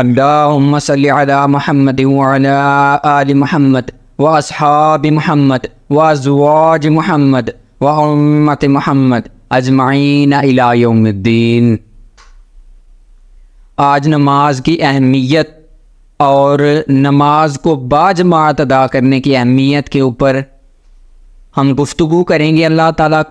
اللہم صلی علی محمد وعلی آل محمد واصحاب محمد وازواج محمد وامت محمد اجمعین الی یوم الدین۔ آج نماز کی اہمیت اور نماز کو باجماعت ادا کرنے کی اہمیت کے اوپر ہم گفتگو کریں گے۔ اللہ تعالیٰ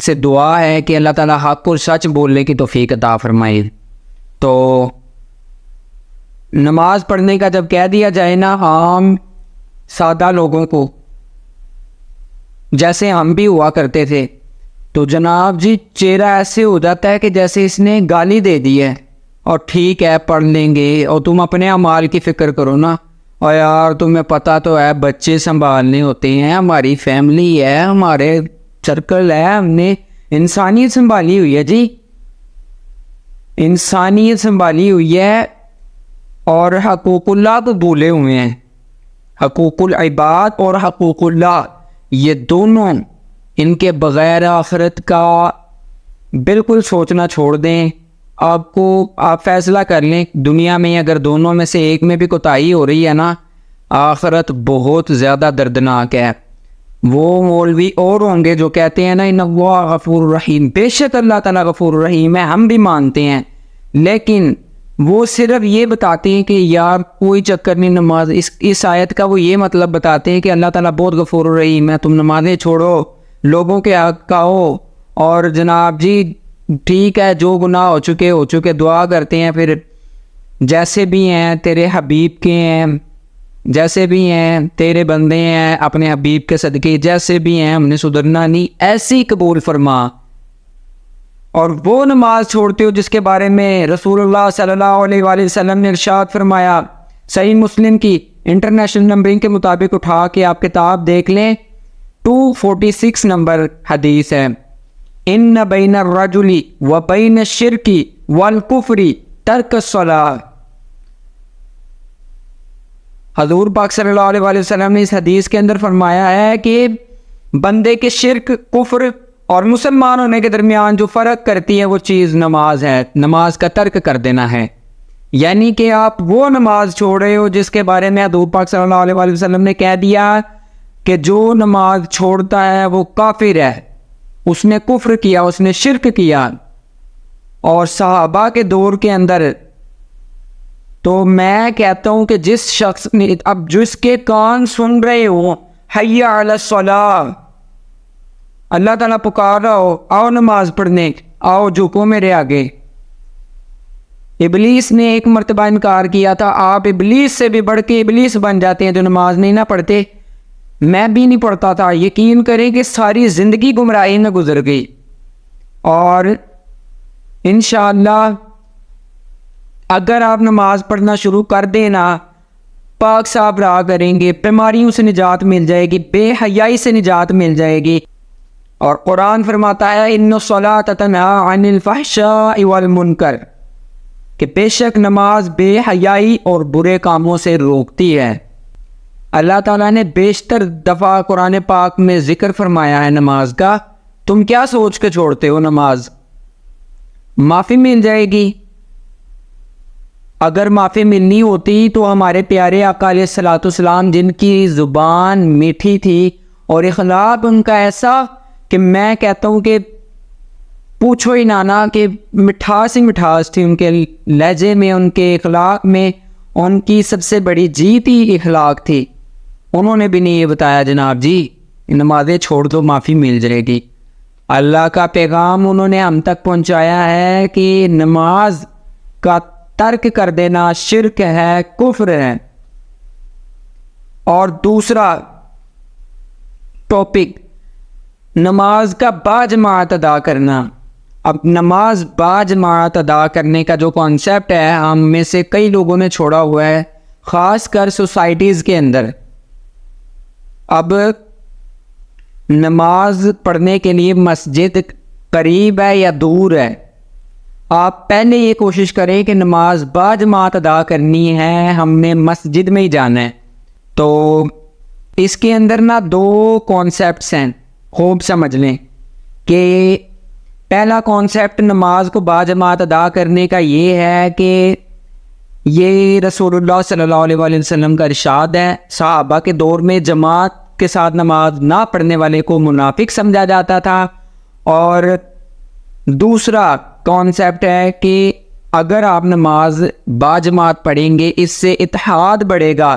سے دعا ہے کہ اللہ تعالیٰ حق اور سچ بولنے کی توفیق عطا فرمائے۔ تو نماز پڑھنے کا جب کہہ دیا جائے نا عام سادہ لوگوں کو، جیسے ہم بھی ہوا کرتے تھے، تو جناب جی چہرہ ایسے ہو جاتا ہے کہ جیسے اس نے گالی دے دی ہے، اور ٹھیک ہے پڑھ لیں گے، اور تم اپنے اعمال کی فکر کرو نا، اور یار تمہیں پتہ تو ہے بچے سنبھالنے ہوتے ہیں، ہماری فیملی ہے، ہمارے سرکل ہے، ہم نے انسانیت سنبھالی ہوئی ہے جی، انسانیت سنبھالی ہوئی ہے، اور حقوق اللہ کو بھولے ہوئے ہیں۔ حقوق العباد اور حقوق اللہ، یہ دونوں، ان کے بغیر آخرت کا بالکل سوچنا چھوڑ دیں۔ آپ فیصلہ کر لیں، دنیا میں اگر دونوں میں سے ایک میں بھی کوتاہی ہو رہی ہے نا، آخرت بہت زیادہ دردناک ہے۔ وہ مولوی اور ہوں گے جو کہتے ہیں نا ان اللہ غفور رحیم، بے شک اللہ تعالیٰ غفور رحیم ہے، ہم بھی مانتے ہیں، لیکن وہ صرف یہ بتاتے ہیں کہ یار کوئی چکر نہیں، نماز اس آیت کا وہ یہ مطلب بتاتے ہیں کہ اللہ تعالیٰ بہت غفور رحیم ہے، تم نمازیں چھوڑو، لوگوں کے حق کھاؤ، اور جناب جی ٹھیک ہے جو گناہ ہو چکے دعا کرتے ہیں، پھر جیسے بھی ہیں تیرے حبیب کے ہیں، جیسے بھی ہیں تیرے بندے ہیں، اپنے حبیب کے صدقے جیسے بھی ہیں، ہم نے سدھرنا نہیں، ایسی قبول فرما۔ اور وہ نماز چھوڑتے ہو جس کے بارے میں رسول اللہ صلی اللہ علیہ وآلہ وسلم نے ارشاد فرمایا، صحیح مسلم کی انٹرنیشنل نمبرنگ کے مطابق اٹھا کے آپ کتاب دیکھ لیں، 246 نمبر حدیث ہے، ان بین الرجل و بین الشرک والکفر ترک الصلاۃ۔ حضور پاک صلی اللہ علیہ وآلہ وسلم نے اس حدیث کے اندر فرمایا ہے کہ بندے کے شرک، کفر اور مسلمان ہونے کے درمیان جو فرق کرتی ہے وہ چیز نماز ہے، نماز کا ترک کر دینا ہے۔ یعنی کہ آپ وہ نماز چھوڑ رہے ہو جس کے بارے میں حضور پاک صلی اللہ علیہ وآلہ وسلم نے کہہ دیا کہ جو نماز چھوڑتا ہے وہ کافر ہے، اس نے کفر کیا، اس نے شرک کیا۔ اور صحابہ کے دور کے اندر تو میں کہتا ہوں کہ جس شخص نے، اب جس کے کان سن رہے ہو حی علی الصلاۃ، اللہ تعالیٰ پکار رہا ہو آؤ نماز پڑھنے، آؤ جھکو میرے آگے۔ ابلیس نے ایک مرتبہ انکار کیا تھا، آپ ابلیس سے بھی بڑھ کے ابلیس بن جاتے ہیں جو نماز نہیں نہ پڑھتے۔ میں بھی نہیں پڑھتا تھا، یقین کریں کہ ساری زندگی گمراہی میں گزر گئی، اور انشاءاللہ اگر آپ نماز پڑھنا شروع کر دینا، پاک صاف رہا کریں گے، بیماریوں سے نجات مل جائے گی، بے حیائی سے نجات مل جائے گی۔ اور قرآن فرماتا ہے ان الصلاۃ تنہی عن الفحشاء والمنکر، کہ بے شک نماز بے حیائی اور برے کاموں سے روکتی ہے۔ اللہ تعالیٰ نے بیشتر دفعہ قرآن پاک میں ذکر فرمایا ہے نماز کا، تم کیا سوچ کے چھوڑتے ہو نماز؟ معافی مل جائے گی۔ اگر معافی ملنی ہوتی تو ہمارے پیارے آقا علیہ الصلوۃ والسلام، جن کی زبان میٹھی تھی اور اخلاق ان کا ایسا کہ میں کہتا ہوں کہ پوچھو ہی نانا، کہ مٹھاس ہی مٹھاس تھی ان کے لہجے میں، ان کے اخلاق میں، ان کی سب سے بڑی جیت ہی اخلاق تھی۔ انہوں نے بھی نہیں یہ بتایا جناب جی نمازیں چھوڑ دو معافی مل جائے گی۔ اللہ کا پیغام انہوں نے ہم تک پہنچایا ہے کہ نماز کا ترک کر دینا شرک ہے، کفر ہے۔ اور دوسرا ٹاپک، نماز کا باجماعت ادا کرنا۔ اب نماز باجماعت ادا کرنے کا جو کانسیپٹ ہے ہم میں سے کئی لوگوں نے چھوڑا ہوا ہے، خاص کر سوسائٹیز کے اندر۔ اب نماز پڑھنے کے لیے مسجد قریب ہے یا دور ہے، آپ پہلے یہ کوشش کریں کہ نماز باجماعت ادا کرنی ہے، ہم نے مسجد میں ہی جانا ہے۔ تو اس کے اندر نا دو کانسیپٹس ہیں، خوب سمجھ لیں کہ پہلا کانسیپٹ نماز کو باجماعت ادا کرنے کا یہ ہے کہ یہ رسول اللہ صلی اللہ علیہ وآلہ وسلم کا ارشاد ہے۔ صحابہ کے دور میں جماعت کے ساتھ نماز نہ پڑھنے والے کو منافق سمجھا جاتا تھا۔ اور دوسرا کانسیپٹ ہے کہ اگر آپ نماز باجماعت پڑھیں گے اس سے اتحاد بڑھے گا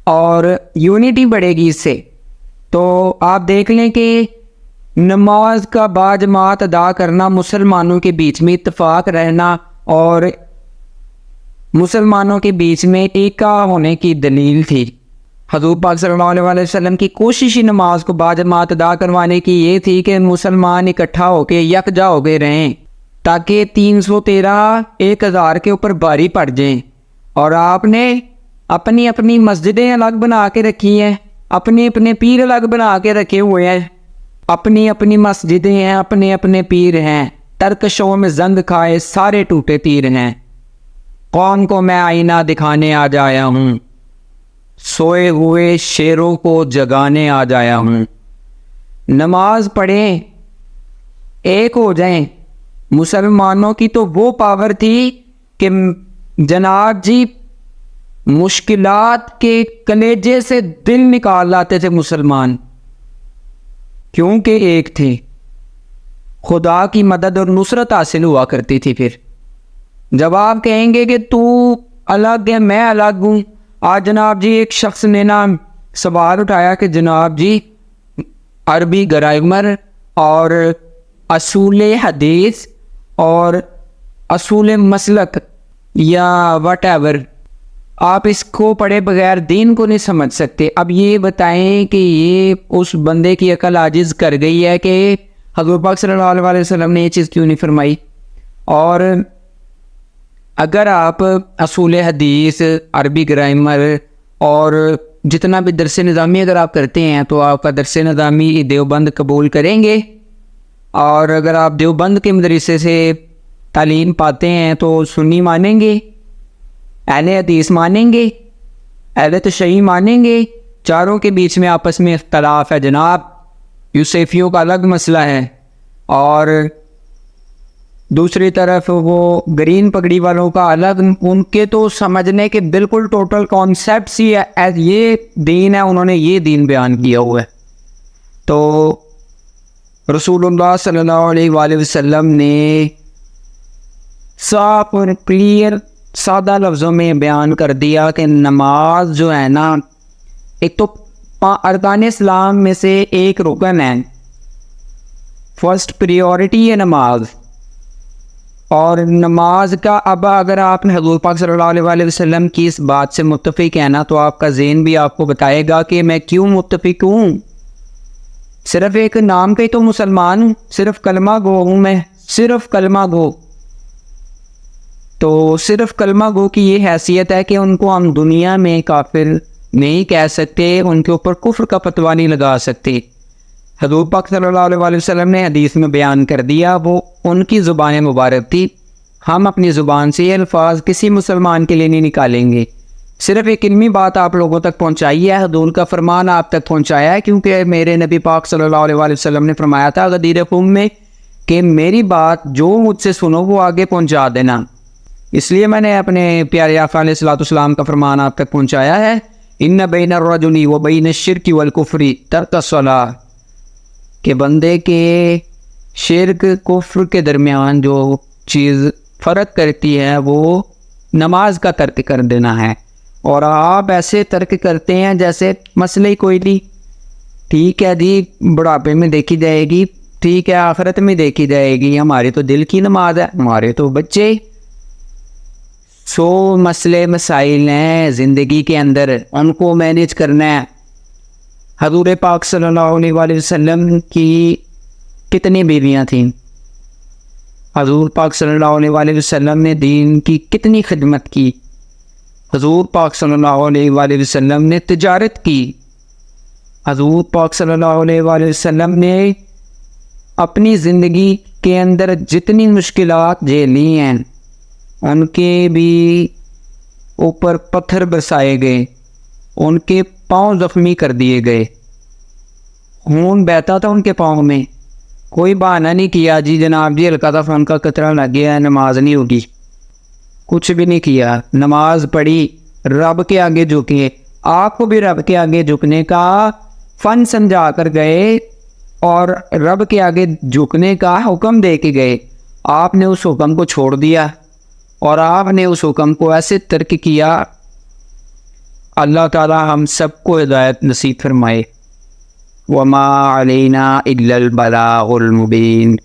اور یونٹی بڑھے گی اس سے۔ تو آپ دیکھ لیں کہ نماز کا باجماعت ادا کرنا مسلمانوں کے بیچ میں اتفاق رہنا اور مسلمانوں کے بیچ میں ایکا ہونے کی دلیل تھی۔ حضور پاک صلی اللہ علیہ وآلہ وسلم کی کوشش ہی نماز کو باجماعت ادا کروانے کی یہ تھی کہ مسلمان اکٹھا ہو کے یکجا ہو کے رہیں تاکہ 313 1000 کے اوپر بھاری پڑ جائیں۔ اور آپ نے اپنی اپنی مسجدیں الگ بنا کے رکھی ہیں، اپنے اپنے پیر الگ بنا کے رکھے ہوئے ہیں، اپنی اپنی مسجدیں ہیں، اپنے اپنے پیر ہیں، ترکشوں میں زنگ کھائے سارے ٹوٹے تیر ہیں۔ قوم کو میں آئینہ دکھانے آ جایا ہوں، سوئے ہوئے شیروں کو جگانے آ جایا ہوں۔ نماز پڑھیں، ایک ہو جائیں۔ مسلمانوں کی تو وہ پاور تھی کہ جناب جی مشکلات کے کلیجے سے دل نکال لاتے تھے مسلمان، کیونکہ ایک تھے۔ خدا کی مدد اور نصرت حاصل ہوا کرتی تھی۔ پھر جب آپ کہیں گے کہ تو الگ ہے میں الگ ہوں، آج جناب جی ایک شخص نے نا سوال اٹھایا کہ جناب جی عربی گرامر اور اصول حدیث اور اصول مسلک یا واٹ ایور آپ اس کو پڑھے بغیر دین کو نہیں سمجھ سکتے۔ اب یہ بتائیں کہ یہ اس بندے کی عقل عاجز کر گئی ہے کہ حضور پاک صلی اللہ علیہ وسلم نے یہ چیز کیوں نہیں فرمائی؟ اور اگر آپ اصول حدیث، عربی گرامر اور جتنا بھی درس نظامی اگر آپ کرتے ہیں تو آپ کا درس نظامی دیوبند قبول کریں گے، اور اگر آپ دیوبند کے مدرسے سے تعلیم پاتے ہیں تو سنی مانیں گے، اہل حدیث مانیں گے، اہل تشیع مانیں گے۔ چاروں کے بیچ میں آپس میں اختلاف ہے جناب۔ یوسیفیوں کا الگ مسئلہ ہے، اور دوسری طرف وہ گرین پگڑی والوں کا الگ۔ ان کے تو سمجھنے کے بالکل ٹوٹل کانسیپٹس ہی ہے، یہ دین ہے، انہوں نے یہ دین بیان کیا ہوا ہے۔ تو رسول اللہ صلی اللہ علیہ وآلہ وسلم نے صاف اور کلیئر سادہ لفظوں میں بیان کر دیا کہ نماز جو ہے نا ایک تو ارکان اسلام میں سے ایک رکن ہے، فرسٹ پریورٹی ہے نماز۔ اور نماز کا اب اگر آپ نے حضور پاک صلی اللہ علیہ وآلہ وسلم کی اس بات سے متفق ہے نا تو آپ کا ذہن بھی آپ کو بتائے گا کہ میں کیوں متفق ہوں۔ صرف ایک نام پہ تو مسلمان ہوں، صرف کلمہ گو ہوں میں، صرف کلمہ گو۔ تو صرف کلمہ گو کی یہ حیثیت ہے کہ ان کو ہم دنیا میں کافر نہیں کہہ سکتے، ان کے اوپر کفر کا فتویٰ نہیں لگا سکتے۔ حضور پاک صلی اللہ علیہ وآلہ وسلم نے حدیث میں بیان کر دیا، وہ ان کی زبان مبارک تھی۔ ہم اپنی زبان سے یہ الفاظ کسی مسلمان کے لیے نہیں نکالیں گے۔ صرف ایک علمی بات آپ لوگوں تک پہنچائی ہے، حضور کا فرمان آپ تک پہنچایا ہے، کیونکہ میرے نبی پاک صلی اللہ علیہ وآلہ وسلم نے فرمایا تھا غدیر قوم میں کہ میری بات جو مجھ سے سنو وہ آگے پہنچا دینا۔ اس لیے میں نے اپنے پیارے آقا علیہ الصلوۃ والسلام کا فرمان آپ تک پہنچایا ہے، ان بین الرجل و بین الشرک والکفر ترک الصلاۃ، کہ بندے کے شرک کفر کے درمیان جو چیز فرق کرتی ہے وہ نماز کا ترک کر دینا ہے۔ اور آپ ایسے ترک کرتے ہیں جیسے مسئلہ ہی کوئی نہیں، ٹھیک ہے جی بڑھاپے میں دیکھی جائے گی، ٹھیک ہے آخرت میں دیکھی جائے گی، ہماری تو دل کی نماز ہے، ہمارے تو بچے 100 مسئلے مسائل ہیں زندگی کے اندر، ان کو مینیج کرنا ہے۔ حضور پاک صلی اللہ علیہ وآلہ وسلم کی کتنی بیویاں تھیں؟ حضور پاک صلی اللہ علیہ وآلہ وسلم نے دین کی کتنی خدمت کی؟ حضور پاک صلی اللہ علیہ وآلہ وسلم نے تجارت کی؟ حضور پاک صلی اللہ علیہ وآلہ وسلم نے اپنی زندگی کے اندر جتنی مشکلات جھیلی ہیں ان کے بھی اوپر پتھر برسائے گئے، ان کے پاؤں زخمی کر دیے گئے، خون بہتا تھا ان کے پاؤں میں، کوئی بہانہ نہیں کیا جی جناب جی ہلکا سا خون کا قطرہ لگ گیا ہے نماز نہیں ہوگی۔ کچھ بھی نہیں کیا، نماز پڑھی، رب کے آگے جھکے، آپ کو بھی رب کے آگے جھکنے کا فن سمجھا کر گئے اور رب کے آگے جھکنے کا حکم دے کے گئے، آپ نے اس حکم کو چھوڑ دیا اور آپ نے اس حکم کو ایسے ترک کیا۔ اللہ تعالی ہم سب کو ہدایت نصیب فرمائے۔ وما علینا الا البلاغ المبین۔